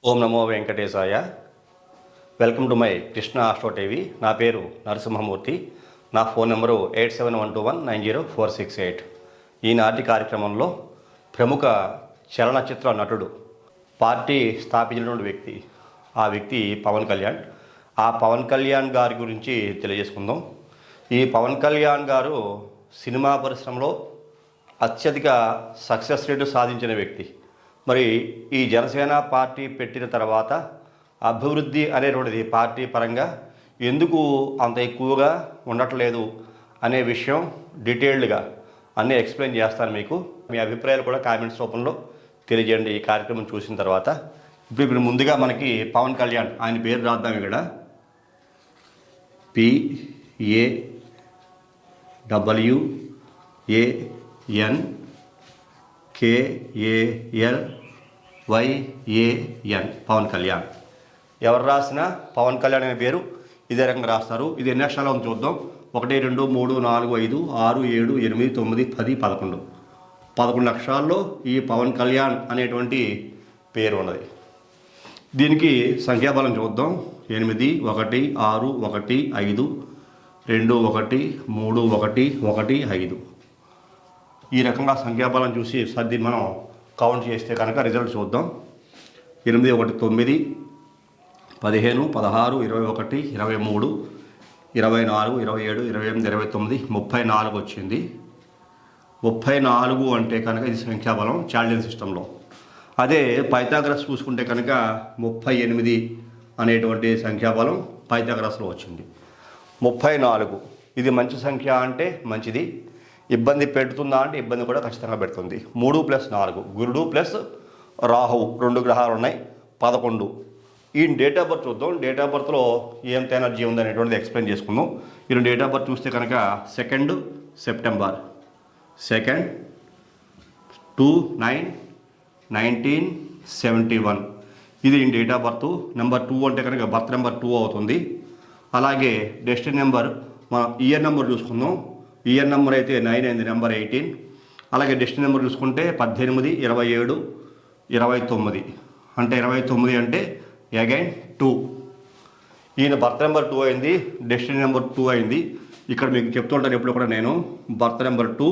ఓం నమో వెంకటేశాయ. Welcome to my Krishna astro TV. నా పేరు నరసింహమూర్తి. నా ఫోన్ నెంబరు 8712190468. ఈనాటి కార్యక్రమంలో ప్రముఖ చలనచిత్ర నటుడు, పార్టీ స్థాపించినటువంటి వ్యక్తి, ఆ వ్యక్తి పవన్ కళ్యాణ్. ఆ పవన్ కళ్యాణ్ గారి గురించి తెలియజేసుకుందాం. ఈ పవన్ కళ్యాణ్ గారు సినిమా పరిశ్రమలో అత్యధిక సక్సెస్ రేటు సాధించిన వ్యక్తి. మరి ఈ జనసేన పార్టీ పెట్టిన తర్వాత అభివృద్ధి అనేటువంటిది పార్టీ పరంగా ఎందుకు అంత ఎక్కువగా ఉండట్లేదు అనే విషయం డీటెయిల్డ్గా అన్నీ ఎక్స్ప్లెయిన్ చేస్తాను మీకు. మీ అభిప్రాయాలు కూడా కామెంట్స్ రూపంలో తెలియజేయండి ఈ కార్యక్రమం చూసిన తర్వాత. ఇప్పుడు ముందుగా మనకి పవన్ కళ్యాణ్, ఆయన పేరు రాద్దాం ఇక్కడ. PAWANKALYAN పవన్ కళ్యాణ్. ఎవరు రాసినా పవన్ కళ్యాణ్ అనే పేరు ఇదే రకంగా రాస్తారు. ఇది ఎన్ని అక్షరాలు ఉంది చూద్దాం. 1 2 3 4 5 6 7 8 9 10 11 అక్షరాల్లో ఈ పవన్ కళ్యాణ్ అనేటువంటి పేరు ఉన్నది. దీనికి సంఖ్యాబలం చూద్దాం. 8 1 6 1 5 2 1 3 1 1 5. ఈ రకంగా సంఖ్యాబలం చూసి సర్ది మనం కౌంట్ చేస్తే కనుక రిజల్ట్ చూద్దాం. 8 1 9 15 16 21 23 24 27 28 29 34 వచ్చింది. 34 అంటే కనుక ఇది సంఖ్యాబలం చాల్డియన్ సిస్టంలో. అదే పైథాగరస్ చూసుకుంటే కనుక 38 అనేటువంటి సంఖ్యాబలం పైథాగరస్లో వచ్చింది. 34 ఇది మంచి సంఖ్య అంటే మంచిది. ఇబ్బంది పెడుతుందా అంటే ఇబ్బంది కూడా ఖచ్చితంగా పెడుతుంది. 3 + 4 గురుడు ప్లస్ రాహువు 2 గ్రహాలు ఉన్నాయి, 11. ఈ డేట్ ఆఫ్ బర్త్ చూద్దాం. డేట్ ఆఫ్ బర్త్లో ఎంత ఎనర్జీ ఉంది అనేటువంటిది ఎక్స్ప్లెయిన్ చేసుకుందాం. ఈ డేట్ ఆఫ్ బర్త్ చూస్తే కనుక 2 సెప్టెంబర్ 2/9/1971 ఇది డేట్ ఆఫ్ బర్త్. నెంబర్ 2 అంటే కనుక బర్త్ నెంబర్ 2 అవుతుంది. అలాగే డెస్టినీ నెంబర్, మనం ఇయర్ నెంబర్ చూసుకుందాం. ఇయర్ నెంబర్ అయితే 9 అయింది, నెంబర్ 18. అలాగే డెస్టినీ నెంబర్ చూసుకుంటే 18 27 29 అంటే 29 అంటే అగైన్ 2. ఈయన బర్త్ నెంబర్ 2 అయింది, డెస్టినీ నెంబర్ 2 అయింది. ఇక్కడ మీకు చెప్తుంటాను ఎప్పుడు కూడా నేను, బర్త్ నెంబర్ 2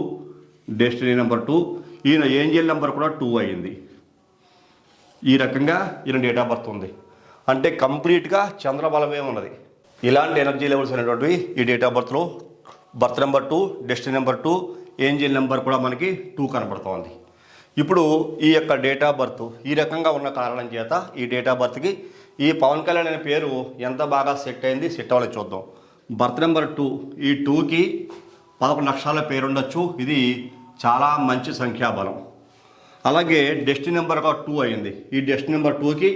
డెస్టినీ నెంబర్ 2, ఈయన ఏంజల్ నెంబర్ కూడా 2 అయింది. ఈ రకంగా ఈయన డేట్ ఆఫ్ బర్త్ ఉంది. అంటే కంప్లీట్గా చంద్రబలమే ఉన్నది. ఇలాంటి ఎనర్జీ లెవెల్స్ అనేటువంటివి ఈ డేట్ ఆఫ్ బర్త్లో birth number 2, destiny number 2, angel number కూడా మనకి 2 కనబడుతోంది. ఇప్పుడు ఈ యొక్క డేట్ ఆఫ్ బర్త్ ఈ రకంగా ఉన్న కారణం చేత ఈ డేట్ ఆఫ్ బర్త్కి ఈ పవన్ కళ్యాణ్ అనే పేరు ఎంత బాగా సెట్ అయింది, సెట్ అవ్వాలో చూద్దాం. బర్త్ నెంబర్ 2, ఈ 2కి 11 అక్షరాల పేరు ఉండొచ్చు. ఇది చాలా మంచి సంఖ్యాబలం. అలాగే డెస్టినీ నెంబర్ 2 అయింది. ఈ డెస్టినీ నెంబర్ 2కి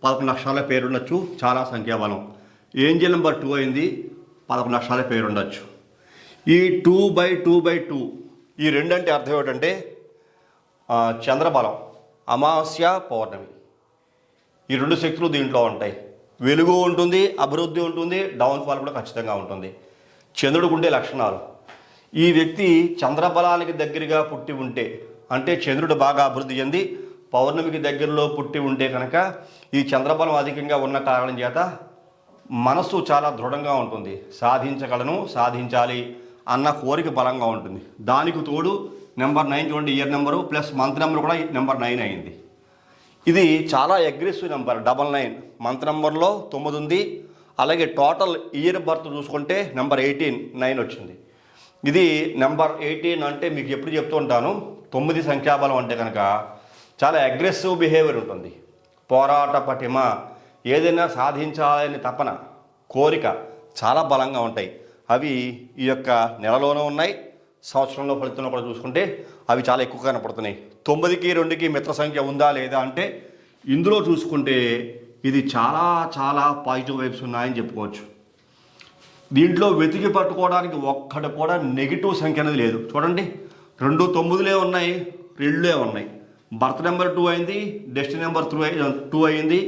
11 అక్షరాల పేరు ఉండొచ్చు, చాలా సంఖ్యాబలం. ఏంజల్ నెంబర్ 2 అయింది, 11 అక్షరాల పేరు ఉండొచ్చు. ఈ 2/2/2 ఈ రెండంటే అర్థం ఏమిటంటే చంద్రబలం, అమావాస్య పౌర్ణమి, ఈ 2 శక్తులు దీంట్లో ఉంటాయి. వెలుగు ఉంటుంది, అభివృద్ధి ఉంటుంది, డౌన్ఫాల్ కూడా ఖచ్చితంగా ఉంటుంది. చంద్రుడికి ఉండే లక్షణాలు, ఈ వ్యక్తి చంద్రబలానికి దగ్గరగా పుట్టి ఉంటే, అంటే చంద్రుడు బాగా అభివృద్ధి చెంది పౌర్ణమికి దగ్గరలో పుట్టి ఉంటే కనుక ఈ చంద్రబలం అధికంగా ఉన్న కారణం చేత మనసు చాలా దృఢంగా ఉంటుంది. సాధించగలను, సాధించాలి అన్న కోరిక బలంగా ఉంటుంది. దానికి తోడు నెంబర్ 9 చూడండి, year number plus month number కూడా నెంబర్ 9 అయింది. ఇది చాలా అగ్రెసివ్ నెంబర్. 99 మంత్ నెంబర్లో 9 ఉంది. అలాగే టోటల్ ఇయర్ బర్త్ చూసుకుంటే నెంబర్ 18 9 వచ్చింది. ఇది నెంబర్ 18 అంటే మీకు ఎప్పుడు చెప్తూ ఉంటాను, 9 సంఖ్యాబలం అంటే కనుక చాలా అగ్రెసివ్ బిహేవియర్ ఉంటుంది. పోరాట పటిమ, ఏదైనా సాధించాలని తపన, కోరిక చాలా బలంగా ఉంటాయి. అవి ఈ యొక్క నెలలోనూ ఉన్నాయి, సంవత్సరంలో ఫలితంలో కూడా చూసుకుంటే అవి చాలా ఎక్కువ కనపడుతున్నాయి. 9కి 2కి మిత్ర సంఖ్య ఉందా లేదా అంటే ఇందులో చూసుకుంటే ఇది చాలా చాలా పాజిటివ్ వైబ్స్ ఉన్నాయని చెప్పుకోవచ్చు. దీంట్లో వెతికి పట్టుకోవడానికి ఒక్కటి కూడా నెగిటివ్ సంఖ్య అనేది లేదు. చూడండి, 2 9లే ఉన్నాయి, 2 ఉన్నాయి. బర్త్ నెంబర్ 2 అయింది, డెస్టినీ నెంబర్ 2 అయింది.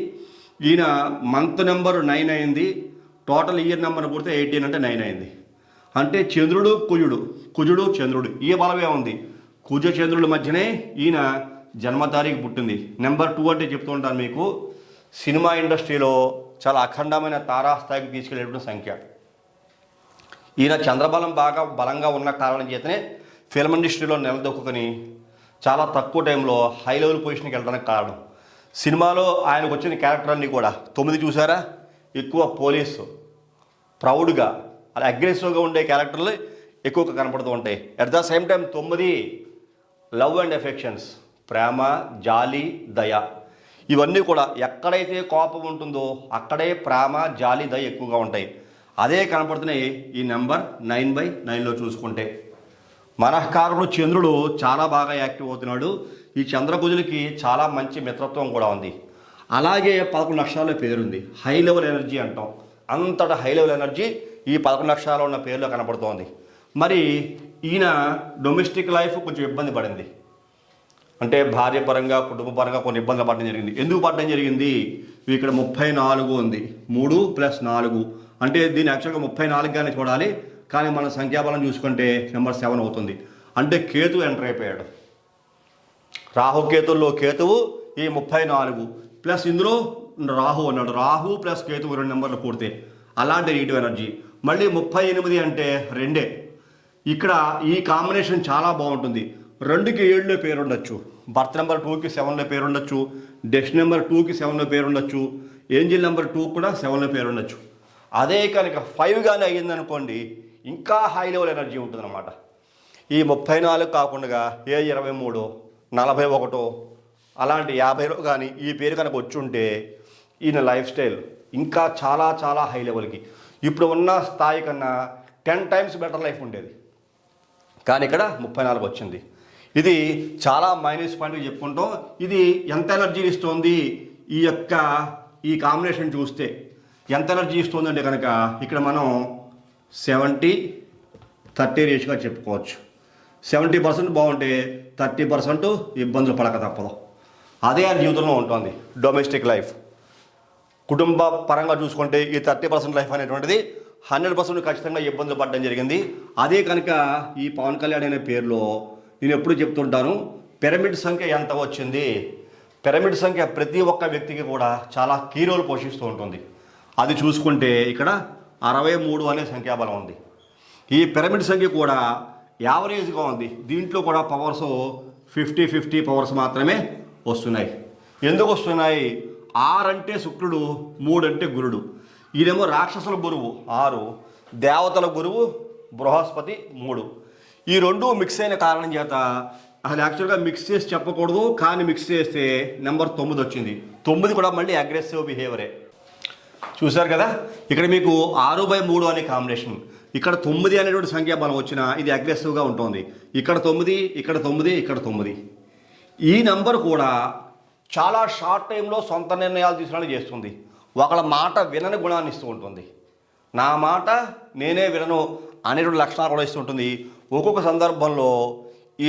ఈయన మంత్ నెంబర్ 9 అయింది. టోటల్ ఇయర్ నెంబర్ పుడితే 18 అంటే 9 అయింది. అంటే చంద్రుడు కుజుడు, కుజుడు చంద్రుడు, ఈ బలమే ఉంది. కుజ చంద్రుల మధ్యనే ఈయన జన్మ తారీఖు పుట్టింది. నెంబర్ 2 అంటే చెప్తూ ఉంటాను మీకు, సినిమా ఇండస్ట్రీలో చాలా అఖండమైన తారాస్థాయికి తీసుకెళ్ళేటువంటి సంఖ్య. ఈయన చంద్రబలం బాగా బలంగా ఉన్న కారణం చేతనే ఫిల్మ్ ఇండస్ట్రీలో నిలదొక్కుని చాలా తక్కువ టైంలో హై లెవెల్ పొజిషన్కి వెళ్ళడానికి కారణం. సినిమాలో ఆయనకు వచ్చిన క్యారెక్టర్ అన్నీ కూడా 9 చూసారా, ఎక్కువ పోలీసు, ప్రౌడ్గా, అలా అగ్రెసివ్గా ఉండే క్యారెక్టర్లు ఎక్కువగా కనపడుతూ ఉంటాయి. At the same time 9 love and affections, ప్రేమ, జాలి, దయ, ఇవన్నీ కూడా ఎక్కడైతే కోపం ఉంటుందో అక్కడే ప్రేమ, జాలి, దయ ఎక్కువగా ఉంటాయి. అదే కనపడుతున్నాయి ఈ నెంబర్ 9/9లో చూసుకుంటే. మనఃకారుడు చంద్రుడు చాలా బాగా యాక్టివ్ అవుతున్నాడు. ఈ చంద్రకుజులకి చాలా మంచి మిత్రత్వం కూడా ఉంది. అలాగే 11 అక్షరాల పేరుంది, హై లెవెల్ ఎనర్జీ అంటాం. అంతటా హై లెవెల్ ఎనర్జీ ఈ 11 అక్షరాలు ఉన్న పేరులో కనపడుతోంది. మరి ఈయన డొమెస్టిక్ లైఫ్ కొంచెం ఇబ్బంది పడింది, అంటే భార్య పరంగా కుటుంబ పరంగా కొన్ని ఇబ్బందులు పడడం జరిగింది. ఎందుకు పడడం జరిగింది? ఇక్కడ 34 ఉంది, 3 + 4 అంటే దీన్ని యాక్చువల్గా 34గానే చూడాలి, కానీ మన సంఖ్యాబలం చూసుకుంటే నెంబర్ 7 అవుతుంది. అంటే కేతు ఎంటర్ అయిపోయాడు. రాహుకేతుల్లో కేతువు ఈ 34 ప్లస్ ఇందులో రాహు అన్నాడు. రాహు ప్లస్ కేతువు 2 నెంబర్లు పూర్తి, అలాంటి నెగిటివ్ ఎనర్జీ. మళ్ళీ 38 అంటే 2. ఇక్కడ ఈ కాంబినేషన్ చాలా బాగుంటుంది. 2కి 7లో పేరు ఉండొచ్చు, బర్త్ నెంబర్ 2కి 7లో పేరు ఉండొచ్చు, డెస్ట్ నెంబర్ 2కి 7లో పేరు ఉండొచ్చు, ఏంజిల్ నెంబర్ 2 కూడా 7లో పేరు ఉండొచ్చు. అదే కనుక 5గానే అయ్యిందనుకోండి, ఇంకా హై లెవెల్ ఎనర్జీ ఉంటుందన్నమాట. ఈ 34 కాకుండా 23, 41 అలాంటి 50లో కానీ ఈ పేరు కనుక వచ్చి ఉంటే ఈయన లైఫ్ స్టైల్ ఇంకా చాలా చాలా హై లెవెల్కి, ఇప్పుడు ఉన్న స్థాయి కన్నా 10 టైమ్స్ బెటర్ లైఫ్ ఉండేది. కానీ ఇక్కడ 34 వచ్చింది. ఇది చాలా మైనస్ పాయింట్గా చెప్పుకుంటాం. ఇది ఎంత ఎనర్జీ ఇస్తుంది, ఈ కాంబినేషన్ చూస్తే ఎంత ఎనర్జీ ఇస్తుందంటే కనుక ఇక్కడ మనం 70-30 రేషియోగా చెప్పుకోవచ్చు. 70% బాగుంటే 30% ఇబ్బందులు పడక తప్పదు. అదే ఆ జీవితంలో ఉంటుంది. డొమెస్టిక్ లైఫ్, కుటుంబ పరంగా చూసుకుంటే ఈ 30% లైఫ్ అనేటువంటిది 100% ఖచ్చితంగా ఇబ్బందులు పడడం జరిగింది. అదే కనుక ఈ పవన్ కళ్యాణ్ అనే పేరులో నేను ఎప్పుడు చెప్తుంటాను, పిరమిడ్ సంఖ్య ఎంత వచ్చింది. పిరమిడ్ సంఖ్య ప్రతి ఒక్క వ్యక్తికి కూడా చాలా కీ రోల్ పోషిస్తూ ఉంటుంది. అది చూసుకుంటే ఇక్కడ 63 అనే సంఖ్యాబలం ఉంది. ఈ పిరమిడ్ సంఖ్య కూడా యావరేజ్గా ఉంది. దీంట్లో కూడా పవర్స్ 50-50 పవర్స్ మాత్రమే వస్తున్నాయి. ఎందుకు వస్తున్నాయి? 6 అంటే శుక్రుడు, 3 అంటే గురుడు. ఈయనేమో రాక్షసుల గురువు 6, దేవతల గురువు బృహస్పతి 3. ఈ 2 మిక్స్ అయిన కారణం చేత అసలు యాక్చువల్గా మిక్స్ చేసి చెప్పకూడదు, కానీ మిక్స్ చేస్తే నెంబర్ 9 వచ్చింది. 9 కూడా మళ్ళీ అగ్రెసివ్ బిహేవియరే. చూశారు కదా, ఇక్కడ మీకు 6/3 అనే కాంబినేషన్, ఇక్కడ 9 అనేటువంటి సంఖ్యాబలం వచ్చినా ఇది అగ్రెసివ్గా ఉంటుంది. ఇక్కడ 9, ఇక్కడ 9, ఇక్కడ 9. ఈ నెంబర్ కూడా చాలా షార్ట్ టైంలో సొంత నిర్ణయాలు తీసుకోవడానికి చేస్తుంది. ఒకళ్ళ మాట వినని గుణాన్ని ఇస్తూ ఉంటుంది. నా మాట నేనే వినను అనేటువంటి లక్షణాలు కూడా ఇస్తూ ఉంటుంది. ఒక్కొక్క సందర్భంలో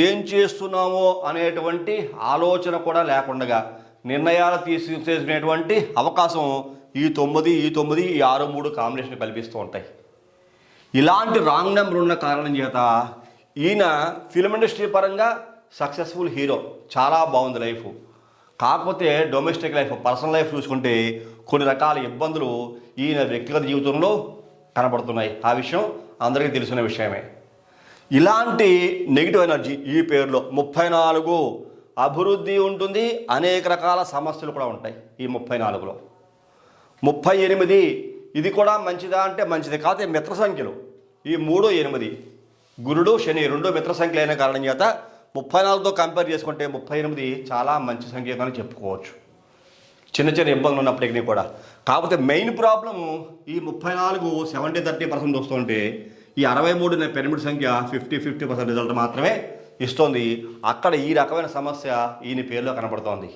ఏం చేస్తున్నామో అనేటువంటి ఆలోచన కూడా లేకుండా నిర్ణయాలు తీసుకునేటువంటి అవకాశం ఈ 9, ఈ 9, ఈ 6-3 కాంబినేషన్ కల్పిస్తూ ఉంటాయి. ఇలాంటి రాంగ్ నెంబర్ ఉన్న కారణం చేత ఈయన ఫిల్మ్ ఇండస్ట్రీ పరంగా సక్సెస్ఫుల్ హీరో, చాలా బాగుంది లైఫ్. కాకపోతే డొమెస్టిక్ లైఫ్, పర్సనల్ లైఫ్ చూసుకుంటే కొన్ని రకాల ఇబ్బందులు ఈయన వ్యక్తిగత జీవితంలో కనబడుతున్నాయి. ఆ విషయం అందరికీ తెలిసిన విషయమే. ఇలాంటి నెగిటివ్ ఎనర్జీ ఈ పేరులో 34 అభివృద్ధి ఉంటుంది, అనేక రకాల సమస్యలు కూడా ఉంటాయి ఈ 34లో. 38 ఇది కూడా మంచిదా అంటే మంచిది కాదు. మిత్ర సంఖ్యలు ఈ 3, 8 గురుడు శని 2 మిత్ర సంఖ్యలు అయిన కారణం చేత 34తో కంపేర్ చేసుకుంటే 38 చాలా మంచి సంఖ్యగా చెప్పుకోవచ్చు. చిన్న చిన్న ఇబ్బందులు ఉన్నప్పటికీ కూడా. కాకపోతే మెయిన్ ప్రాబ్లము ఈ 34 70-30% వస్తుంటే ఈ 63 అనే పిరమిడ్ సంఖ్య 50-50% రిజల్ట్ మాత్రమే ఇస్తుంది. అక్కడ ఈ రకమైన సమస్య ఈయన పేరులో కనబడుతోంది.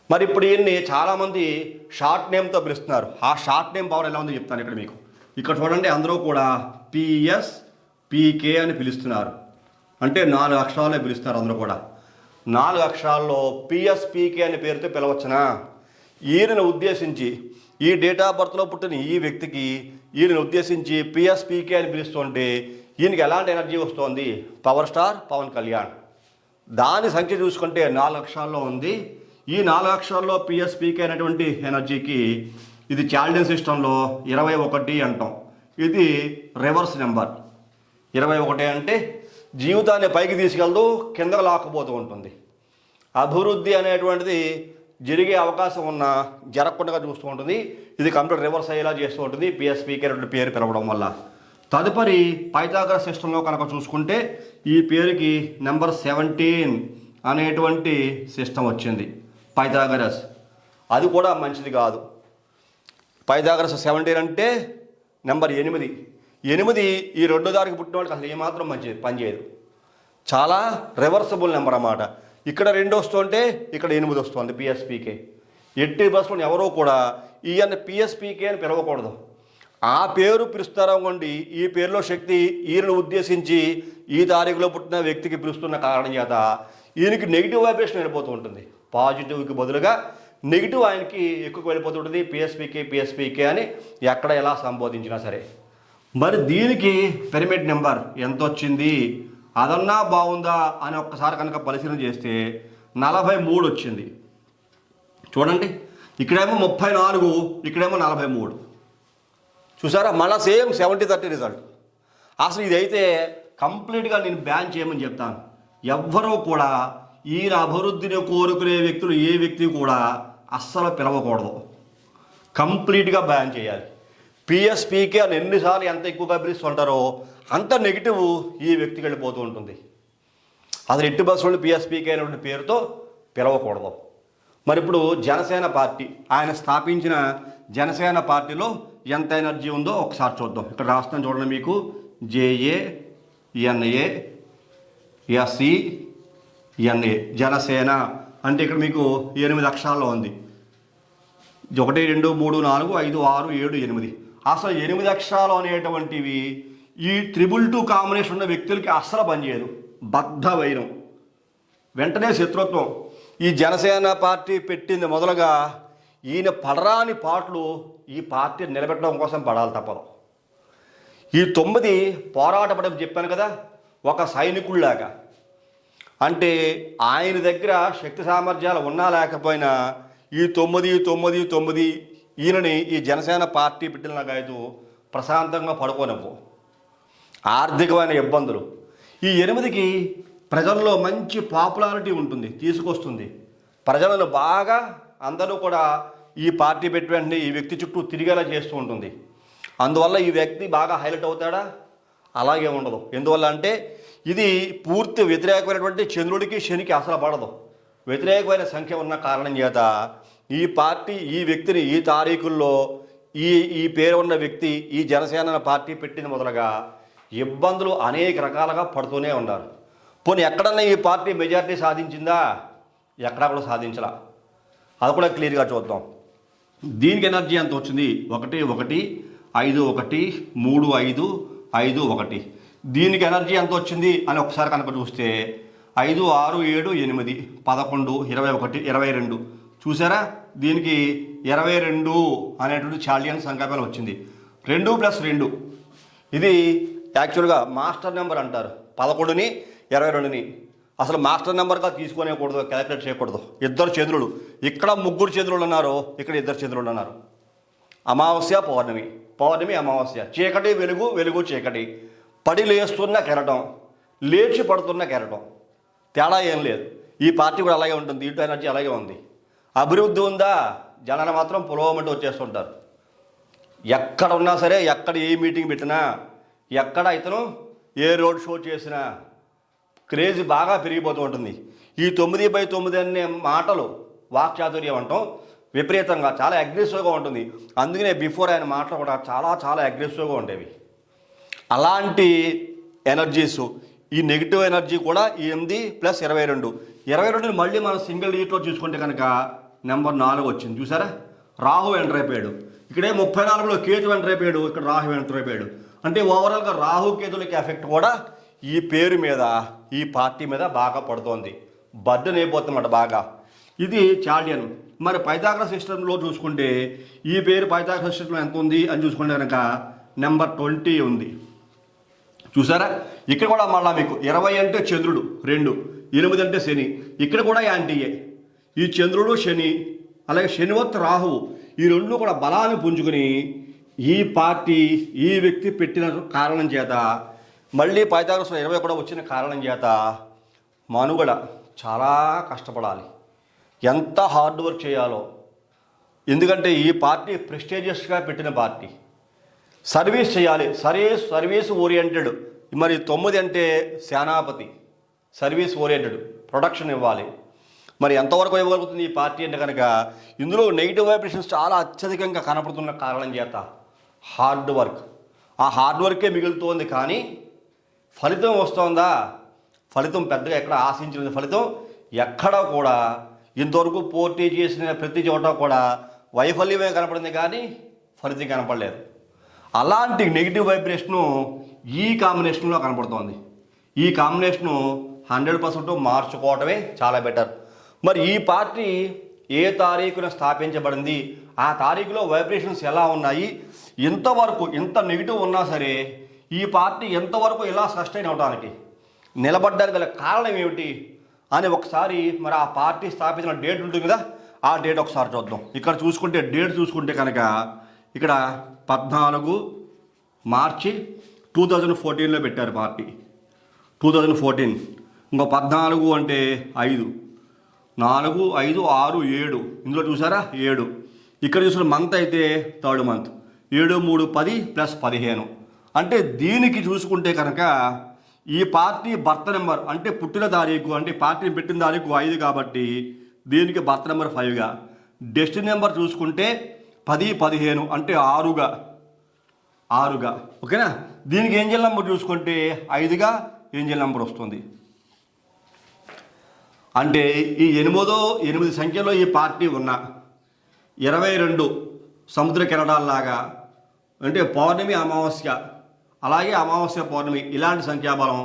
మరి ఇప్పుడు ఈయన్ని చాలామంది షార్ట్ నేమ్తో పిలుస్తున్నారు. ఆ షార్ట్ నేమ్ పవర్ ఎలా ఉందో చెప్తాను ఇక్కడ మీకు. ఇక్కడ చూడండి, అందరూ కూడా PSPK అని పిలుస్తున్నారు. అంటే 4 అక్షరాలే పిలుస్తారు అందరూ కూడా. 4 అక్షరాల్లో PSPK అనే పేరుతో పిలవచ్చునా? ఈయనను ఉద్దేశించి, ఈ డేట్ ఆఫ్ బర్త్లో పుట్టిన ఈ వ్యక్తికి ఈయనను ఉద్దేశించి PSPK అని పిలుస్తుంటే ఈయనకి ఎలాంటి ఎనర్జీ వస్తుంది? Power star Pawan Kalyan. దాని సంఖ్య చూసుకుంటే 4 అక్షరాల్లో ఉంది. ఈ 4 అక్షరాల్లో పిఎస్పికే అనేటువంటి ఎనర్జీకి ఇది చాల్డెన్ సిస్టంలో 21 అంటాం. ఇది రివర్స్ నెంబర్. 21 అంటే జీవితాన్ని పైకి తీసుకెళ్తూ కిందకు లాక్కుపోతూ ఉంటుంది. అభివృద్ధి అనేటువంటిది జరిగే అవకాశం ఉన్న జరగకుండా చూస్తూ ఉంటుంది. ఇది కంప్లీట్ రివర్స్ అయ్యేలా చేస్తూ ఉంటుంది పిఎస్పికే అనేటువంటి పేరు పిలవడం వల్ల. తదుపరి పైథాగరస్ సిస్టంలో కనుక చూసుకుంటే ఈ పేరుకి నెంబర్ 17 అనేటువంటి సిస్టమ్ వచ్చింది పైథాగరస్. అది కూడా మంచిది కాదు. పైథాగరస్ 17 అంటే నెంబర్ 8. 8 ఈ రెండో దారికి పుట్టిన వాళ్ళకి అసలు ఏమాత్రం మంచిది పనిచేయదు. చాలా రివర్సబుల్ నెంబర్ అన్నమాట. ఇక్కడ 2 వస్తుంటే ఇక్కడ 8 వస్తుంది పిఎస్పికే. ఎట్టి బస్సులో ఎవరో కూడా ఈయన పిఎస్పికే అని పిలవకూడదు. ఆ పేరు పిలుస్తారనుకోండి, ఈ పేరులో శక్తి ఈయనను ఉద్దేశించి ఈ తారీఖులో పుట్టిన వ్యక్తికి పిలుస్తున్న కారణం చేత ఈయనకి నెగిటివ్ వైబ్రేషన్ వెళ్ళిపోతూ ఉంటుంది. పాజిటివ్కి బదులుగా నెగిటివ్ ఆయనకి ఎక్కువ వెళ్ళిపోతుంటుంది. పిఎస్పికే అని ఎక్కడ ఎలా సంబోధించినా సరే. మరి దీనికి పిరమిడ్ నెంబర్ ఎంత వచ్చింది, అదన్నా బాగుందా అని ఒక్కసారి కనుక పరిశీలన చేస్తే 43 వచ్చింది. చూడండి, ఇక్కడేమో 34, ఇక్కడేమో 43. చూసారా, మళ్ళీ సేమ్ 70-30 రిజల్ట్. అసలు ఇదైతే కంప్లీట్గా నేను బ్యాన్ చేయమని చెప్తాను. ఎవ్వరూ కూడా ఈయన అభివృద్ధిని కోరుకునే వ్యక్తులు ఏ వ్యక్తి కూడా అస్సలు పిలవకూడదు. కంప్లీట్గా బ్యాన్ చేయాలి. పిఎస్పికే అని ఎన్నిసార్లు ఎంత ఎక్కువగా పిలుస్తుంటారో అంత నెగిటివ్ ఈ వ్యక్తికి వెళ్ళిపోతూ ఉంటుంది. అసలు ఎట్టి బస్సులు పిఎస్పికే అనేటువంటి పేరుతో పిలవకూడదు. మరి ఇప్పుడు జనసేన పార్టీ, ఆయన స్థాపించిన జనసేన పార్టీలో ఎంత ఎనర్జీ ఉందో ఒకసారి చూద్దాం. ఇక్కడ రాస్తాను చూడండి మీకు. JANASENA జనసేన అంటే ఇక్కడ మీకు 8 అక్షరాల్లో ఉంది. 1 2 3 4 5 6 7 8. అసలు 8 అక్షరాలు అనేటువంటివి ఈ 222 కాంబినేషన్ ఉన్న వ్యక్తులకి అస్సలు పనిచేయదు. బద్ధ వైరం, వెంటనే శత్రుత్వం. ఈ జనసేన పార్టీ పెట్టింది మొదలుగా ఈయన పడరాని పాటలు ఈ పార్టీ నిలబెట్టడం కోసం పడాలి తప్పదు. ఈ 9 పోరాటపడం చెప్పాను కదా, ఒక సైనికుల్లాగా. అంటే ఆయన దగ్గర శక్తి సామర్థ్యాలు ఉన్నా లేకపోయినా ఈ 9 ఈయనని ఈ జనసేన పార్టీ పెట్టిన కాదు ప్రశాంతంగా పడుకోనివ్వు. ఆర్థికమైన ఇబ్బందులు. ఈ 8కి ప్రజల్లో మంచి పాపులారిటీ ఉంటుంది, తీసుకొస్తుంది. ప్రజలను బాగా అందరూ కూడా ఈ పార్టీ పెట్టి వెంటనే ఈ వ్యక్తి చుట్టూ తిరిగేలా చేస్తూ ఉంటుంది. అందువల్ల ఈ వ్యక్తి బాగా హైలైట్ అవుతాడా? అలాగే ఉండదు. ఎందువల్ల అంటే ఇది పూర్తి వ్యతిరేకమైనటువంటి చంద్రుడికి శనికి అసలు పడదు. వ్యతిరేకమైన సంఖ్య ఉన్న కారణం చేత ఈ పార్టీ ఈ వ్యక్తిని ఈ తారీఖుల్లో ఈ పేరు ఉన్న వ్యక్తి ఈ జనసేన పార్టీ పెట్టిన మొదలుగా ఇబ్బందులు అనేక రకాలుగా పడుతూనే ఉన్నారు. పోనీ ఎక్కడన్నా ఈ పార్టీ మెజారిటీ సాధించిందా? ఎక్కడా కూడా సాధించలా. అది కూడా క్లియర్గా చూద్దాం. దీనికి ఎనర్జీ ఎంత వచ్చింది? 1 1 5 1 3 5 5 1. దీనికి ఎనర్జీ ఎంత వచ్చింది అని ఒకసారి కనుక చూస్తే 5 6 7 8 11 21 22. చూసారా, దీనికి 22 అనేటువంటి చాల్డియన్ సంఖ్యాబలం వచ్చింది. 2 + 2 ఇది యాక్చువల్గా మాస్టర్ నెంబర్ అంటారు. 11ని 22ని అసలు మాస్టర్ నెంబర్గా తీసుకోనేకూడదు, క్యాలిక్యులేట్ చేయకూడదు. 2 చంద్రులు, ఇక్కడ 3 చంద్రులు ఉన్నారు, ఇక్కడ 2 చంద్రులు ఉన్నారు. అమావాస్య పౌర్ణమి, పౌర్ణమి అమావాస్య, చీకటి వెలుగు, వెలుగు చీకటి, పడి లేస్తున్న కెరటం, లేచి పడుతున్న కెరటం. తేడా ఏం లేదు. ఈ పార్టీ కూడా అలాగే ఉంటుంది. ఇటు ఎనర్జీ అలాగే ఉంది. అభివృద్ధి ఉందా? జనాలు మాత్రం పొలవమంటూ వచ్చేస్తుంటారు. ఎక్కడ ఉన్నా సరే, ఎక్కడ ఏ మీటింగ్ పెట్టినా, ఎక్కడ ఇతను ఏ రోడ్ షో చేసినా క్రేజ్ బాగా పెరిగిపోతూ ఉంటుంది. ఈ 9/9 అనే మాటలు వాక్చాతుర్యం అంటాం, విపరీతంగా చాలా అగ్రెసివ్గా ఉంటుంది. అందుకనే బిఫోర్ ఆయన మాటలు కూడా చాలా చాలా అగ్రెసివ్గా ఉండేవి. అలాంటి ఎనర్జీస్, ఈ నెగిటివ్ ఎనర్జీ కూడా 8 + 22. 22ని మళ్ళీ మనం సింగిల్ డిజిట్లో చూసుకుంటే కనుక నెంబర్ 4 వచ్చింది. చూసారా, రాహు ఎంటర్ అయిపోయాడు. ఇక్కడే 34లో కేతు ఎంటర్ అయిపోయాడు, ఇక్కడ రాహు ఎంటర్ అయిపోయాడు. అంటే ఓవరాల్గా రాహు కేతులకి ఎఫెక్ట్ కూడా ఈ పేరు మీద, ఈ పార్టీ మీద బాగా పడుతోంది. బర్డెన్ అయిపోతుందన్నమాట బాగా. ఇది చాల్డియన్. మరి పైథాగరస్ సిస్టంలో చూసుకుంటే ఈ పేరు పైథాగరస్ సిస్టంలో ఎంత ఉంది అని చూసుకుంటే కనుక నెంబర్ 20 ఉంది. చూసారా, ఇక్కడ కూడా మళ్ళీ మీకు 20 అంటే చంద్రుడు 2, 8 అంటే శని. ఇక్కడ కూడా యాంటీయే. ఈ చంద్రుడు శని అలాగే శనివత్ రాహువు ఈ రెండు కూడా బలాన్ని పుంజుకుని ఈ పార్టీ ఈ వ్యక్తి పెట్టిన కారణం చేత మళ్ళీ పైథాగరస్ 20 కూడా వచ్చిన కారణం చేత మనుగడ చాలా కష్టపడాలి, ఎంత హార్డ్ వర్క్ చేయాలో. ఎందుకంటే ఈ పార్టీ ప్రెస్టీజియస్గా పెట్టిన పార్టీ, సర్వీస్ చేయాలి, సర్వీస్ ఓరియంటెడ్. మరి 9 అంటే సేనాపతి, సర్వీస్ ఓరియంటెడ్, ప్రొడక్షన్ ఇవ్వాలి. మరి ఎంతవరకు ఇవ్వగలుగుతుంది ఈ పార్టీ అంటే కనుక ఇందులో నెగిటివ్ వైబ్రేషన్స్ చాలా అత్యధికంగా కనపడుతున్న కారణం చేత హార్డ్ వర్క్, ఆ హార్డ్ వర్కే మిగులుతోంది. కానీ ఫలితం వస్తుందా? ఫలితం పెద్దగా ఎక్కడ ఆశించిన ఫలితం ఎక్కడ కూడా ఇంతవరకు పోటీ చేసిన ప్రతి చోట కూడా వైఫల్యమే కనపడింది కానీ ఫలితం కనపడలేదు. అలాంటి నెగిటివ్ వైబ్రేషను ఈ కాంబినేషన్లో కనపడుతోంది. ఈ కాంబినేషను 100% మార్చుకోవటమే చాలా బెటర్. మరి ఈ పార్టీ ఏ తారీఖున స్థాపించబడింది, ఆ తారీఖులో వైబ్రేషన్స్ ఎలా ఉన్నాయి, ఇంతవరకు ఇంత నెగిటివ్ ఉన్నా సరే ఈ పార్టీ ఎంతవరకు ఇలా సస్టైన్ అవడానికి నిలబడ్డానికి గల కారణం ఏమిటి అని ఒకసారి మరి ఆ పార్టీ స్థాపించిన డేట్ ఉంటుంది కదా, ఆ డేట్ ఒకసారి చూద్దాం. ఇక్కడ చూసుకుంటే డేట్ చూసుకుంటే కనుక ఇక్కడ 14 మార్చి 2014లో పెట్టారు పార్టీ, 2014. ఇంకో 14 అంటే 5, 4, 5, 6, 7. ఇందులో చూసారా 7. ఇక్కడ చూసిన మంత్ అయితే 3rd మంత్, 7, 3, 10 + 15. అంటే దీనికి చూసుకుంటే కనుక ఈ పార్టీ బర్త్ నెంబర్ అంటే పుట్టిన తారీఖు అంటే పార్టీని పెట్టిన తారీఖు 5 కాబట్టి దీనికి బర్త్ నెంబర్ 5గా, డెస్టినీ నెంబర్ చూసుకుంటే 10, 15 అంటే 6గా, ఓకేనా. దీనికి ఏంజల్ నెంబర్ చూసుకుంటే 5గా ఏంజల్ నెంబర్ వస్తుంది. అంటే ఈ 8 సంఖ్యలో ఈ పార్టీ ఉన్న 22 సముద్ర కిరణాల్లాగా అంటే పౌర్ణమి అమావాస్య అలాగే అమావాస్య పౌర్ణమి ఇలాంటి సంఖ్యాబలం,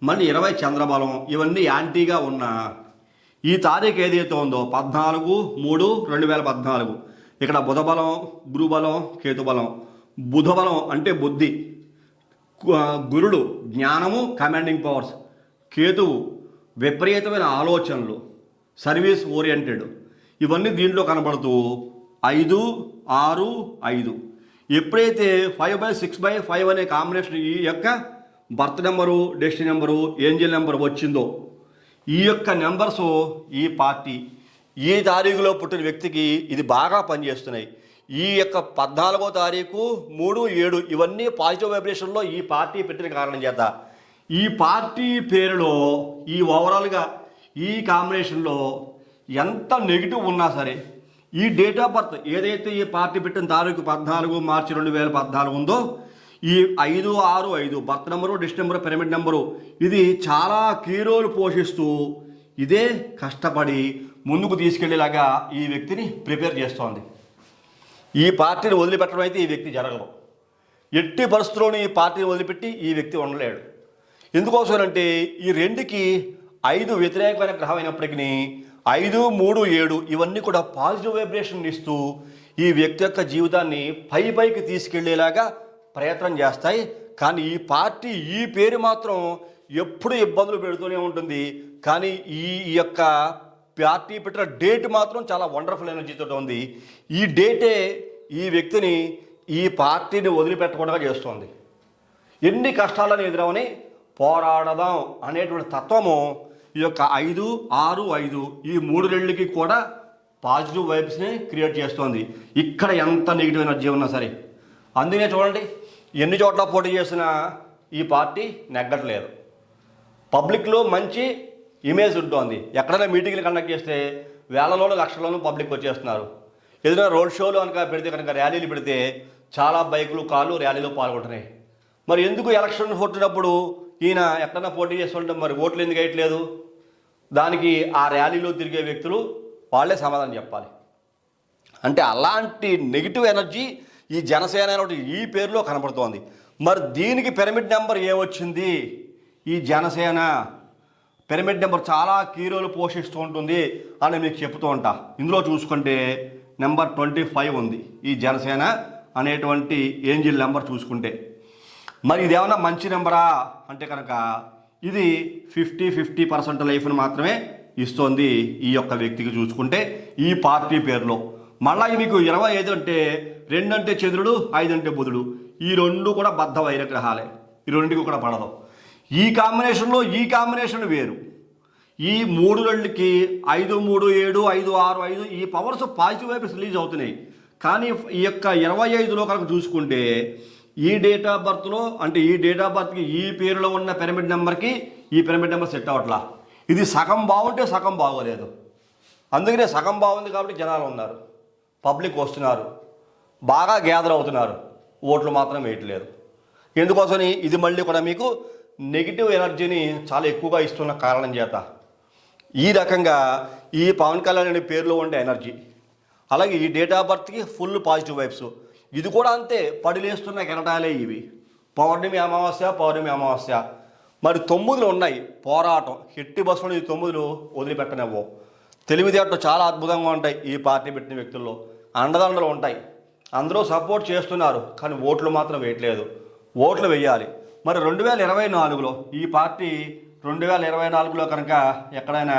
మళ్ళీ 20 చంద్రబలం, ఇవన్నీ యాంటీగా ఉన్న ఈ తారీఖు ఏదైతే ఉందో 14/3/2014 ఇక్కడ బుధబలం, గురుబలం, కేతుబలం. బుధబలం అంటే బుద్ధి, గురుడు జ్ఞానము, కమాండింగ్ పవర్స్, కేతువు విపరీతమైన ఆలోచనలు, సర్వీస్ ఓరియంటెడ్, ఇవన్నీ దీంట్లో కనబడుతూ 5, 6, 5. ఎప్పుడైతే 5/6/5 అనే కాంబినేషన్ ఈ యొక్క birth number, destiny number, Angel number వచ్చిందో ఈ యొక్క నెంబర్స్ ఈ పార్టీ ఈ తారీఖులో పుట్టిన వ్యక్తికి ఇది బాగా పనిచేస్తున్నాయి. ఈ యొక్క 14వ తారీఖు 3, 7 ఇవన్నీ పాజిటివ్ వైబ్రేషన్లో ఈ పార్టీ పెట్టిన కారణం చేత ఈ పార్టీ పేరులో ఈ ఓవరాల్గా ఈ కాంబినేషన్లో ఎంత నెగిటివ్ ఉన్నా సరే ఈ డేట్ ఆఫ్ బర్త్ ఏదైతే ఈ పార్టీ పెట్టిన తారీఖు 14 మార్చి 2014 ఉందో ఈ 5, 6, 5 birth number, destiny number, pyramid number ఇది చాలా కీ రోల్ పోషిస్తూ ఇదే కష్టపడి ముందుకు తీసుకెళ్లేలాగా ఈ వ్యక్తిని ప్రిపేర్ చేస్తోంది. ఈ పార్టీని వదిలిపెట్టడం అయితే ఈ వ్యక్తి జరగదు. ఎట్టి పరిస్థితుల్లోనూ ఈ పార్టీని వదిలిపెట్టి ఈ వ్యక్తి ఉండలేడు. ఎందుకోసమంటే ఈ రెండుకి 5 వ్యతిరేకమైన గ్రహం అయినప్పటికీ 5, 3, 7 ఇవన్నీ కూడా పాజిటివ్ వైబ్రేషన్ ఇస్తూ ఈ వ్యక్తి యొక్క జీవితాన్ని పైకి తీసుకెళ్లేలాగా ప్రయత్నం చేస్తాయి. కానీ ఈ పార్టీ ఈ పేరు మాత్రం ఎప్పుడు ఇబ్బందులు పెడుతూనే ఉంటుంది. కానీ ఈ యొక్క పార్టీ పెట్టిన డేట్ మాత్రం చాలా వండర్ఫుల్ ఎనర్జీతో ఉంది. ఈ డేటే ఈ వ్యక్తిని ఈ పార్టీని వదిలిపెట్టకుండా చేస్తుంది. ఎన్ని కష్టాలను ఎదురవని పోరాడదాం అనేటువంటి తత్వము ఈ యొక్క 5, 6, 5 ఈ 3 రెళ్ళకి కూడా పాజిటివ్ వైబ్స్ని క్రియేట్ చేస్తుంది. ఇక్కడ ఎంత నెగిటివ్ ఎనర్జీ ఉన్నా సరే. అందుకే చూడండి ఎన్ని చోట్ల పోటీ చేసినా ఈ పార్టీ నెగ్గట్లేదు. పబ్లిక్లో మంచి ఇమేజ్ ఉంటుంది. ఎక్కడైనా మీటింగ్లు కండక్ట్ చేస్తే వేలలోనూ లక్షల్లోనూ పబ్లిక్ వచ్చేస్తున్నారు. ఏదైనా రోడ్ షోలు కనుక పెడితే కనుక ర్యాలీలు పెడితే చాలా బైకులు, కార్లు ర్యాలీలో పాల్గొంటున్నాయి. మరి ఎందుకు ఎలక్షన్ కొట్టినప్పుడు ఈయన ఎక్కడైనా పోటీ చేస్తుంటే మరి ఓట్లు ఎందుకు వేయట్లేదు? దానికి ఆ ర్యాలీలో తిరిగే వ్యక్తులు వాళ్ళే సమాధానం చెప్పాలి. అంటే అలాంటి నెగిటివ్ ఎనర్జీ ఈ జనసేన ఈ పేరులో కనపడుతోంది. మరి దీనికి పిరమిడ్ నెంబర్ ఏమొచ్చింది? ఈ జనసేన పిరమిడ్ నెంబర్ చాలా కీ రోల్ పోషిస్తూ ఉంటుంది అని మీకు చెప్తూ ఉంటా. ఇందులో చూసుకుంటే నెంబర్ 25 ఉంది. ఈ జనసేన అనేటువంటి ఏంజిల్ నెంబర్ చూసుకుంటే మరి ఇదేమన్నా మంచి నెంబరా అంటే కనుక ఇది 50% లైఫ్ని మాత్రమే ఇస్తుంది ఈ యొక్క వ్యక్తికి చూసుకుంటే ఈ పార్టీ పేరులో. మళ్ళీ మీకు 25 అంటే 2 అంటే చంద్రుడు, 5 అంటే బుధుడు, ఈ రెండు కూడా బద్ధ వైరగ్రహాలే, ఈ రెండింటికి కూడా పడదు. ఈ కాంబినేషన్ వేరు. ఈ 3 2కి 5 3 7 5 6 5 ఈ పవర్స్ పాజిటివ్ వైపు రిలీజ్ అవుతున్నాయి. కానీ ఈ యొక్క 25లో కనుక చూసుకుంటే ఈ డేట్ ఆఫ్ బర్త్లో అంటే ఈ డేట్ ఆఫ్ బర్త్కి ఈ పేరులో ఉన్న పిరమిడ్ నెంబర్కి ఈ పిరమిడ్ నెంబర్ సెట్ అవ్వట్లా. ఇది సగం బాగుంటే సగం బాగోలేదు. అందుకనే సగం బాగుంది కాబట్టి జనాలు ఉన్నారు, పబ్లిక్ వస్తున్నారు, బాగా గ్యాదర్ అవుతున్నారు, ఓట్లు మాత్రం వేయట్లేదు. ఎందుకోసమని ఇది మళ్ళీ కూడా మీకు నెగిటివ్ ఎనర్జీని చాలా ఎక్కువగా ఇస్తున్న కారణం చేత ఈ రకంగా ఈ పవన్ కళ్యాణ్ అనే పేరులో ఉండే ఎనర్జీ, అలాగే ఈ డేట్ ఆఫ్ బర్త్కి ఫుల్ పాజిటివ్ వైబ్స్. ఇది కూడా అంతే, పడిలేస్తున్న కెరటాలే ఇవి. పౌర్ణమి అమావాస్య మరి 9 ఉన్నాయి. పోరాటం ఎట్టి బస్సులో ఈ 9 వదిలిపెట్టనివ్వవు. తెలివితేటలు చాలా అద్భుతంగా ఉంటాయి ఈ పార్టీ పెట్టిన వ్యక్తుల్లో, అండదండలు ఉంటాయి, అందరూ సపోర్ట్ చేస్తున్నారు, కానీ ఓట్లు మాత్రం వేయట్లేదు. ఓట్లు వేయాలి. మరి 2024లో ఈ పార్టీ 2024లో కనుక ఎక్కడైనా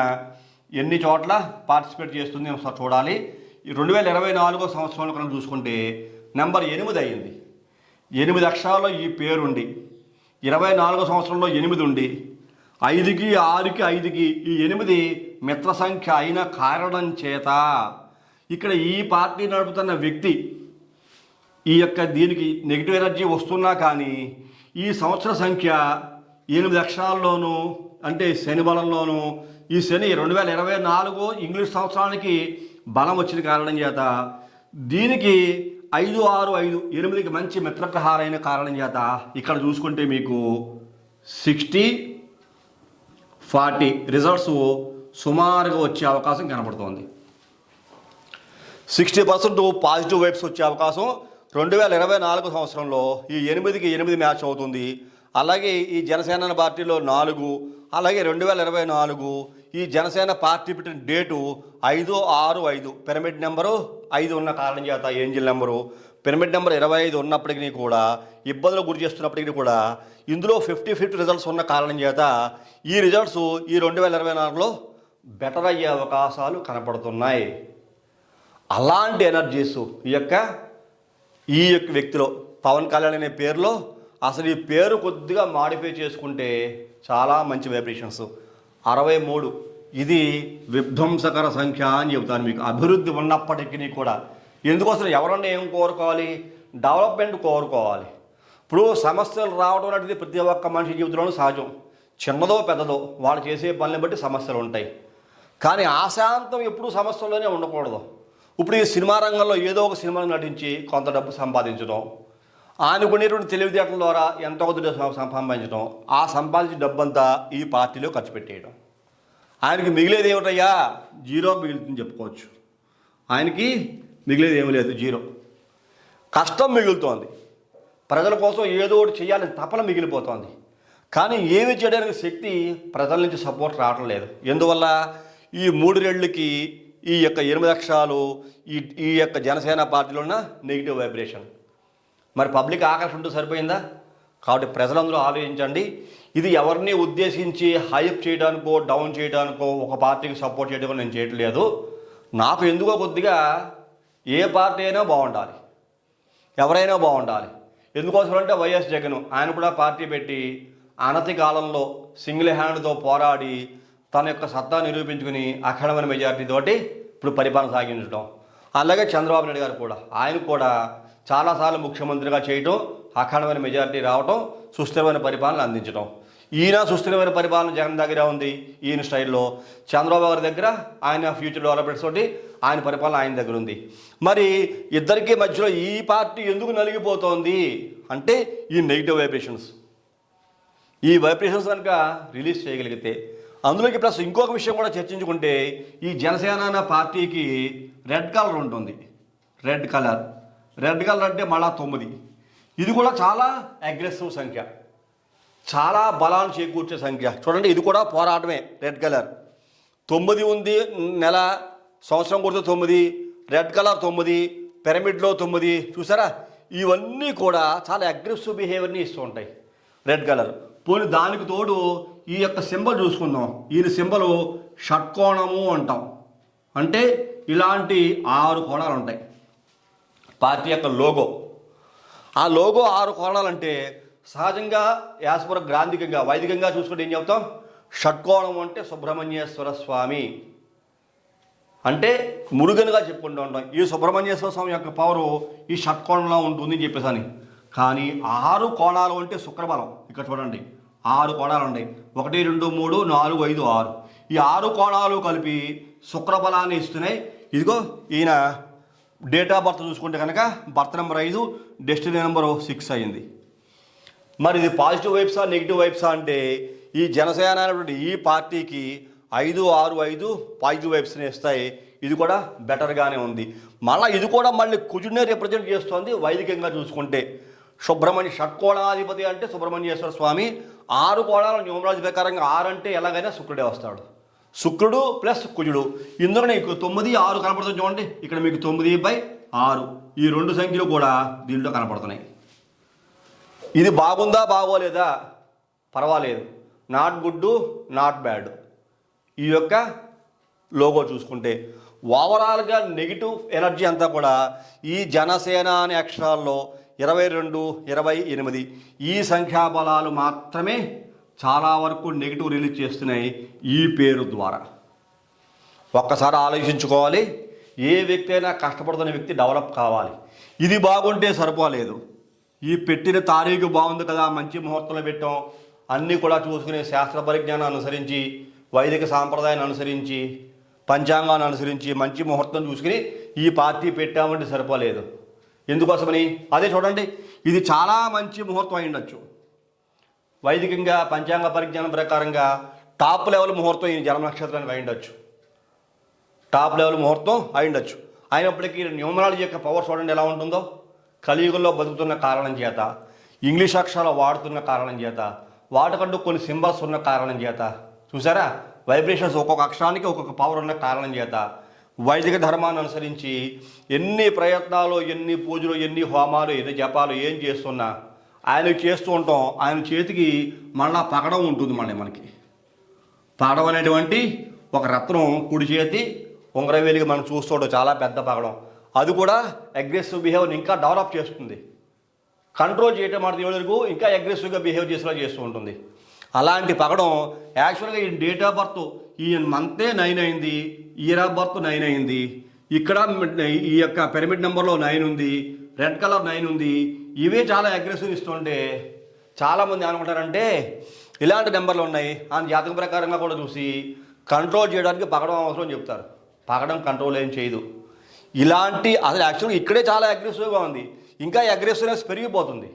ఎన్ని చోట్ల పార్టిసిపేట్ చేస్తుంది ఒకసారి చూడాలి. ఈ 2024 సంవత్సరంలో కనుక చూసుకుంటే నెంబర్ 8 అయ్యింది. 8 అక్షరాల్లో ఈ పేరుండి 24 సంవత్సరంలో 8 ఉండి 5కి 6కి 5కి ఈ 8 మిత్ర సంఖ్య అయిన కారణం చేత ఇక్కడ ఈ పార్టీ నడుపుతున్న వ్యక్తి ఈ యొక్క దీనికి నెగిటివ్ ఎనర్జీ వస్తున్నా కానీ ఈ సంవత్సర సంఖ్య 8 అక్షరాల్లోనూ అంటే శని బలంలోనూ ఈ శని 2024 ఇంగ్లీష్ సంవత్సరానికి బలం వచ్చిన కారణం చేత దీనికి 5 6 5 8కి మంచి మిత్రగ్రహాలైన కారణం చేత ఇక్కడ చూసుకుంటే మీకు 60-40 రిజల్ట్స్ సుమారుగా వచ్చే అవకాశం కనబడుతోంది. 60% పాజిటివ్ వైబ్స్ వచ్చే అవకాశం 2024 సంవత్సరంలో ఈ 8కి 8 మ్యాచ్ అవుతుంది. అలాగే ఈ జనసేన పార్టీలో 4, అలాగే 2024 ఈ జనసేన పార్టీ పెట్టిన డేటు 5 6 5 పిరమిడ్ నెంబరు 5 ఉన్న కారణం చేత ఏంజిల్ నెంబరు పిరమిడ్ నెంబర్ 25 ఉన్నప్పటికీ కూడా ఇబ్బందులు గురి చేస్తున్నప్పటికీ కూడా ఇందులో 50-50 రిజల్ట్స్ ఉన్న కారణం చేత ఈ రిజల్ట్స్ ఈ 2024లో బెటర్ అయ్యే అవకాశాలు కనపడుతున్నాయి. అలాంటి ఎనర్జీస్ ఈ యొక్క వ్యక్తిలో పవన్ కళ్యాణ్ అనే పేరులో అసలు ఈ పేరు కొద్దిగా మాడిఫై చేసుకుంటే చాలా మంచి వైబ్రేషన్స్. 63 ఇది విధ్వంసకర సంఖ్య అని చెబుతాను మీకు. అభివృద్ధి ఉన్నప్పటికీ కూడా ఎందుకోసం ఎవరన్నా ఏం కోరుకోవాలి, డెవలప్మెంట్ కోరుకోవాలి. ఇప్పుడు సమస్యలు రావడం అనేది ప్రతి ఒక్క మనిషి జీవితంలోనూ సహజం. చిన్నదో పెద్దదో వాళ్ళు చేసే పనులను బట్టి సమస్యలు ఉంటాయి. కానీ ఆశాంతం ఎప్పుడూ సమస్యల్లోనే ఉండకూడదు. ఇప్పుడు ఈ సినిమా రంగంలో ఏదో ఒక సినిమాను నటించి కొంత డబ్బు సంపాదించడం, ఆయనకునేటువంటి తెలివితేటల ద్వారా ఎంతో కొద్ది సంపాదించడం, ఆ సంపాదించిన డబ్బంతా ఈ పార్టీలో ఖర్చు పెట్టేయడం. ఆయనకి మిగిలేది ఏమిటయ్యా, 0 మిగులుతుందని చెప్పుకోవచ్చు. ఆయనకి మిగిలేది ఏమీ లేదు, 0. కష్టం మిగులుతోంది, ప్రజల కోసం ఏదో ఒకటి చేయాలని తపన మిగిలిపోతోంది. కానీ ఏమి చేయడానికి శక్తి ప్రజల నుంచి సపోర్ట్ రావటం లేదు. ఎందువల్ల ఈ 3 రెళ్ళకి ఈ యొక్క 8 అక్షరాలు ఈ యొక్క జనసేన పార్టీలో ఉన్న నెగిటివ్ వైబ్రేషన్. మరి పబ్లిక్ ఆకర్షణ ఉంటూ సరిపోయిందా? కాబట్టి ప్రజలందరూ ఆలోచించండి. ఇది ఎవరిని ఉద్దేశించి హైప్ చేయడానికో డౌన్ చేయడానికో ఒక పార్టీకి సపోర్ట్ చేయడానికో నేను చేయట్లేదు. నాకు ఎందుకో కొద్దిగా ఏ పార్టీ అయినా బాగుండాలి, ఎవరైనా బాగుండాలి. ఎందుకోసం అంటే వైఎస్ జగన్ ఆయన కూడా పార్టీ పెట్టి అనతి కాలంలో సింగిల్ హ్యాండ్తో పోరాడి తన యొక్క సత్తా నిరూపించుకుని అఖండమైన మెజార్టీ తోటి ఇప్పుడు పరిపాలన సాగించడం. అలాగే చంద్రబాబు నాయుడు గారు కూడా ఆయన కూడా చాలాసార్లు ముఖ్యమంత్రిగా చేయటం, అఖండమైన మెజార్టీ రావటం, సుస్థిరమైన పరిపాలన అందించడం. ఈయన సుస్థిరమైన పరిపాలన జగన్ దగ్గర ఉంది ఈయన స్టైల్లో. చంద్రబాబు గారి దగ్గర ఆయన ఫ్యూచర్ డెవలప్మెంట్స్ తోటి ఆయన పరిపాలన ఆయన దగ్గర ఉంది. మరి ఇద్దరికీ మధ్యలో ఈ పార్టీ ఎందుకు నలిగిపోతోంది అంటే ఈ నెగిటివ్ వైబ్రేషన్స్. ఈ వైబ్రేషన్స్ కనుక రిలీజ్ చేయగలిగితే అందులోకి ప్లస్ ఇంకొక విషయం కూడా చర్చించుకుంటే ఈ జనసేన పార్టీకి రెడ్ కలర్ ఉంటుంది. రెడ్ కలర్ అంటే మళ్ళా 9. ఇది కూడా చాలా అగ్రెసివ్ సంఖ్య, చాలా బలాన్ని చేకూర్చే సంఖ్య. చూడండి ఇది కూడా పోరాటమే. రెడ్ కలర్ 9 ఉంది, నెల సంవత్సరం కొడితే 9, రెడ్ కలర్ 9, పిరమిడ్లో 9. చూసారా, ఇవన్నీ కూడా చాలా అగ్రెసివ్ బిహేవియర్ని ఇస్తూ ఉంటాయి రెడ్ కలర్. పోనీ దానికి తోడు ఈ యొక్క సింబల్ చూసుకుందాం. ఈయన సింబల్ షట్కోణము అంటాం. అంటే ఇలాంటి 6 కోణాలు ఉంటాయి పార్టీ యొక్క లోగో. ఆ లోగో 6 కోణాలంటే సహజంగా యాస్పర్ గ్రాంధికంగా వైదికంగా చూసుకుంటే ఏం చెప్తాం? షట్కోణం అంటే సుబ్రహ్మణ్యేశ్వర స్వామి అంటే మురుగనుగా చెప్పుకుంటూ ఉంటాం. ఈ సుబ్రహ్మణ్యేశ్వర స్వామి యొక్క పవరు ఈ షట్కోణంలో ఉంటుంది అని చెప్పేసి. కానీ 6 కోణాలు అంటే శుక్రబలం. ఇక్కడ చూడండి 6 కోణాలు ఉన్నాయి. 1 2 3 4 5 6. ఈ 6 కోణాలు కలిపి శుక్రబలాన్ని ఇస్తున్నాయి. ఇదిగో ఈయన డేట్ ఆఫ్ బర్త్ చూసుకుంటే కనుక బర్త్ నెంబర్ 5, డెస్టినీ నెంబర్ 6 అయింది. మరి ఇది పాజిటివ్ వైబ్సా నెగిటివ్ వైబ్సా అంటే ఈ జనసేన అనేటువంటి ఈ పార్టీకి 5, 6, 5 పాజిటివ్ వైబ్స్ని ఇస్తాయి. ఇది కూడా బెటర్గానే ఉంది. ఇది కూడా మళ్ళీ కుజుడినే రిప్రజెంట్ చేస్తుంది వైదికంగా చూసుకుంటే. సుబ్రహ్మణ్య షట్కోణాధిపతి అంటే సుబ్రహ్మణ్యేశ్వర స్వామి. 6 కోణాల న్యూమరాలజీ ప్రకారంగా 6 అంటే ఎలాగైనా శుక్రుడే వస్తాడు. శుక్రుడు ప్లస్ కుజుడు. ఇందులో నీకు 9, 6 కనపడుతుంది చూడండి. ఇక్కడ మీకు 9/6 ఈ 2 సంఖ్యలు కూడా దీంట్లో కనపడుతున్నాయి. ఇది బాగుందా బాగోలేదా? పర్వాలేదు. Not good, not bad. ఈ యొక్క లోగో చూసుకుంటే ఓవరాల్గా నెగిటివ్ ఎనర్జీ అంతా కూడా ఈ జనసేన అనే అక్షరాల్లో 22, 28 ఈ సంఖ్యాబలాలు మాత్రమే చాలా వరకు నెగిటివ్ రిలీజ్ చేస్తున్నాయి ఈ పేరు ద్వారా. ఒక్కసారి ఆలోచించుకోవాలి. ఏ వ్యక్తి అయినా కష్టపడుతున్న వ్యక్తి డెవలప్ కావాలి. ఇది బాగుంటే సరిపోలేదు. ఈ పెట్టిన తారీఖు బాగుంది కదా, మంచి ముహూర్తంలో పెట్టాం, అన్నీ కూడా చూసుకుని శాస్త్ర పరిజ్ఞానం అనుసరించి, వైదిక సాంప్రదాయాన్ని అనుసరించి, పంచాంగాన్ని అనుసరించి మంచి ముహూర్తం చూసుకుని ఈ పార్టీ పెట్టామంటే సరిపోలేదు. ఎందుకోసమని అదే చూడండి, ఇది చాలా మంచి ముహూర్తం అయి ఉండొచ్చు. వైదికంగా పంచాంగ పరిజ్ఞానం ప్రకారంగా టాప్ లెవెల్ ముహూర్తం ఈ జన్మ నక్షత్రానికి అయి ఉండొచ్చు. టాప్ లెవెల్ ముహూర్తం అయి ఉండొచ్చు. అయినప్పటికీ న్యూమరాలజీ యొక్క పవర్ చూడండి ఎలా ఉంటుందో. కలియుగంలో బతుకుతున్న కారణం చేత, ఇంగ్లీష్ అక్షరాలు వాడుతున్న కారణం చేత, వాటికంటూ కొన్ని సింబల్స్ ఉన్న కారణం చేత, చూసారా వైబ్రేషన్స్ ఒక్కొక్క అక్షరానికి ఒక్కొక్క పవర్ ఉన్న కారణం చేత వైదిక ధర్మాన్ని అనుసరించి ఎన్ని ప్రయత్నాలు, ఎన్ని పూజలు, ఎన్ని హోమాలు, ఎన్ని జపాలు ఏం చేస్తున్నా ఆయన చేస్తూ ఉంటాం. ఆయన చేతికి మళ్ళా పగడం ఉంటుంది. మనకి పగడం అనేటువంటి ఒక రత్నం కుడి చేతి ఉంగరవేలికి మనం చూస్తుంటాం, చాలా పెద్ద పగడం. అది కూడా అగ్రెసివ్ బిహేవియర్ ఇంకా డెవలప్ చేస్తుంది. కంట్రోల్ చేయటం మాట దేవుడికి ఇంకా అగ్రెసివ్గా బిహేవ్ చేసేలా చేస్తూ ఉంటుంది. అలాంటి పగడం యాక్చువల్గా ఈ డేట్ ఆఫ్ బర్త్ ఈ మంతే 9 అయింది, ఇయర్ ఆఫ్ బర్త్ 9 అయింది. ఇక్కడ ఈ యొక్క పిరమిడ్ నెంబర్లో 9 ఉంది, రెడ్ కలర్ 9 ఉంది. ఇవే చాలా అగ్రెసివ్ ఇస్తుంటే చాలామంది అనుకుంటారంటే ఇలాంటి నెంబర్లు ఉన్నాయి అని జాతక ప్రకారంగా కూడా చూసి కంట్రోల్ చేయడానికి పగడం అవసరం చెప్తారు. పగడం కంట్రోల్ ఏం చేయదు. ఇలాంటి అసలు యాక్చువల్గా ఇక్కడే చాలా అగ్రెసివ్గా ఉంది, ఇంకా అగ్రెసివ్నెస్ పెరిగిపోతుంది.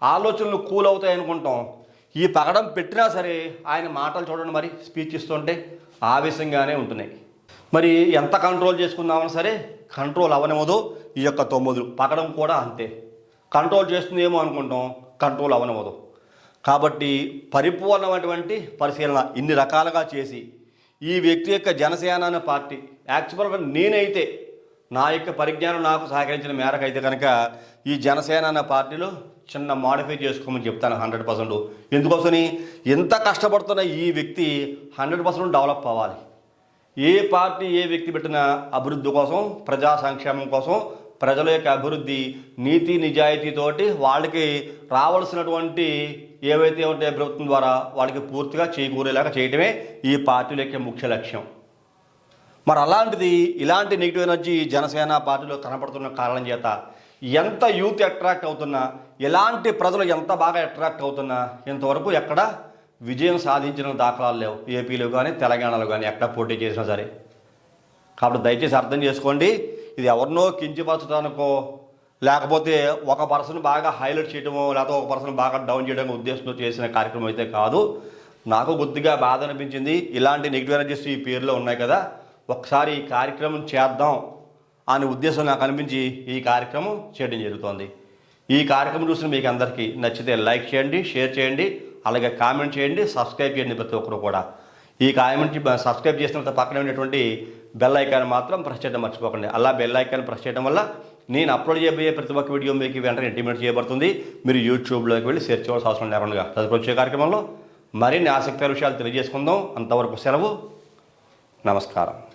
ఆలోచనలు కూల్ అవుతాయి అనుకుంటాం. ఈ పగడం పెట్టినా సరే ఆయన మాటలు చూడండి, మరి స్పీచ్ ఇస్తుంటే ఆవేశంగానే ఉంటున్నాయి. మరి ఎంత కంట్రోల్ చేసుకుందామని సరే కంట్రోల్ అవనవదు. ఈ యొక్క 9 పగడం కూడా అంతే. కంట్రోల్ చేస్తుందేమో అనుకుంటాం, కంట్రోల్ అవనవదు. కాబట్టి పరిపూర్ణమైనటువంటి పరిశీలన ఇన్ని రకాలుగా చేసి ఈ వ్యక్తి యొక్క జనసేన అనే పార్టీ యాక్చువల్గా నేనైతే నా యొక్క పరిజ్ఞానం నాకు సహకరించిన మేరకు అయితే కనుక ఈ జనసేన అనే పార్టీలో చిన్న మాడిఫై చేసుకోమని చెప్తాను 100%. ఎందుకోసమని ఎంత కష్టపడుతున్న ఈ వ్యక్తి 100% డెవలప్ అవ్వాలి. ఏ పార్టీ ఏ వ్యక్తి పెట్టినా అభివృద్ధి కోసం, ప్రజా సంక్షేమం కోసం, ప్రజల యొక్క అభివృద్ధి నీతి నిజాయితీతోటి వాళ్ళకి రావాల్సినటువంటి ఏవైతే ఉంటాయో ప్రభుత్వం ద్వారా వాళ్ళకి పూర్తిగా చేకూరేలాగా చేయటమే ఈ పార్టీల యొక్క ముఖ్య లక్ష్యం. మరి అలాంటిది ఇలాంటి నెగిటివ్ ఎనర్జీ జనసేన పార్టీలో కనపడుతున్న కారణం చేత ఎంత యూత్ అట్రాక్ట్ అవుతున్నా, ఎలాంటి ప్రజలు ఎంత బాగా అట్రాక్ట్ అవుతున్నా ఇంతవరకు ఎక్కడ విజయం సాధించిన దాఖలాలు లేవు. ఏపీలో కానీ తెలంగాణలో కానీ ఎక్కడ పోటీ చేసినా సరే. కాబట్టి దయచేసి అర్థం చేసుకోండి, ఇది ఎవరినో కించపరచడానికో లేకపోతే ఒక పర్సన్ బాగా హైలైట్ చేయడమో లేకపోతే ఒక పర్సన్ బాగా డౌన్ చేయడం ఉద్దేశంతో చేసిన కార్యక్రమం అయితే కాదు. నాకు కొద్దిగా బాధ అనిపించింది. ఇలాంటి నెగిటివ్ ఎనర్జీస్ ఈ పేరులో ఉన్నాయి కదా, ఒకసారి ఈ కార్యక్రమం చేద్దాం అనే ఉద్దేశం నాకు అనిపించి ఈ కార్యక్రమం చేయడం జరుగుతోంది. ఈ కార్యక్రమం చూసిన మీకు అందరికీ నచ్చితే లైక్ చేయండి, షేర్ చేయండి, అలాగే కామెంట్ చేయండి, సబ్స్క్రైబ్ చేయండి ప్రతి ఒక్కరు కూడా. ఈ కామెంట్ సబ్స్క్రైబ్ చేసిన పక్కన ఉన్నటువంటి బెల్ ఐకాన్ మాత్రం ప్రెస్ చేయడం మర్చిపోకండి. అలా బెల్ ఐకాన్ ప్రెస్ చేయడం వల్ల నేను అప్లోడ్ చేయబోయే ప్రతి ఒక్క వీడియో మీకు వెంటనే ఇంటిమేట్ చేయబడుతుంది. మీరు యూట్యూబ్లోకి వెళ్ళి సెర్చ్ చేయాల్సిన అవసరం లేకుండా తదుపరి వచ్చే కార్యక్రమంలో మరిన్ని ఆసక్తికర విషయాలు తెలియజేసుకుందాం. అంతవరకు సెలవు. నమస్కారం.